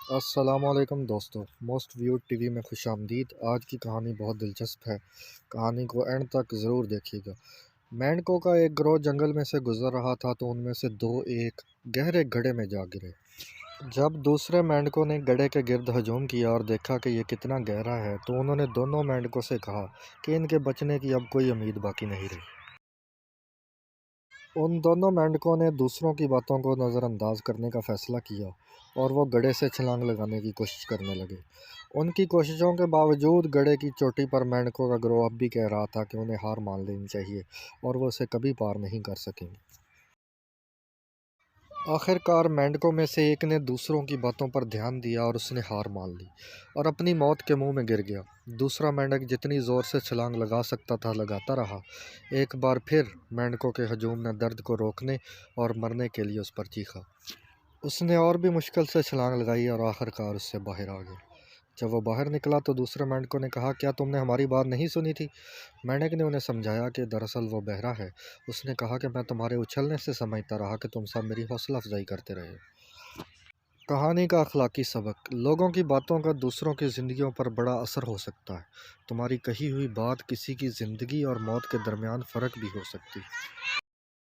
السلام علیکم دوستو، موسٹ ویوڈ ٹی وی میں خوش آمدید۔ آج کی کہانی بہت دلچسپ ہے، کہانی کو اینڈ تک ضرور دیکھیے گا۔ مینڈکوں کا ایک گروہ جنگل میں سے گزر رہا تھا تو ان میں سے دو ایک گہرے گڑھے میں جا گرے۔ جب دوسرے مینڈکوں نے گڑھے کے گرد ہجوم کیا اور دیکھا کہ یہ کتنا گہرا ہے تو انہوں نے دونوں مینڈکوں سے کہا کہ ان کے بچنے کی اب کوئی امید باقی نہیں رہی۔ ان دونوں مینڈکوں نے دوسروں کی باتوں کو نظر انداز کرنے کا فیصلہ کیا اور وہ گڑھے سے چھلانگ لگانے کی کوشش کرنے لگے۔ ان کی کوششوں کے باوجود گڑھے کی چوٹی پر مینڈکوں کا گروہ اب بھی کہہ رہا تھا کہ انہیں ہار مان لینی چاہیے اور وہ اسے کبھی پار نہیں کر سکیں گے۔ آخر کار مینڈکوں میں سے ایک نے دوسروں کی باتوں پر دھیان دیا اور اس نے ہار مان لی اور اپنی موت کے منہ میں گر گیا۔ دوسرا مینڈک جتنی زور سے چھلانگ لگا سکتا تھا لگاتا رہا۔ ایک بار پھر مینڈکوں کے ہجوم نے درد کو روکنے اور مرنے کے لیے اس پر چیخا۔ اس نے اور بھی مشکل سے چھلانگ لگائی اور آخر کار اس سے باہر آ گیا۔ جب وہ باہر نکلا تو دوسرے مینڈکوں نے کہا، کیا تم نے ہماری بات نہیں سنی تھی؟ مینڈک نے انہیں سمجھایا کہ دراصل وہ بہرا ہے۔ اس نے کہا کہ میں تمہارے اچھلنے سے سمجھتا رہا کہ تم سب میری حوصلہ افزائی کرتے رہے۔ کہانی کا اخلاقی سبق: لوگوں کی باتوں کا دوسروں کی زندگیوں پر بڑا اثر ہو سکتا ہے۔ تمہاری کہی ہوئی بات کسی کی زندگی اور موت کے درمیان فرق بھی ہو سکتی ہے۔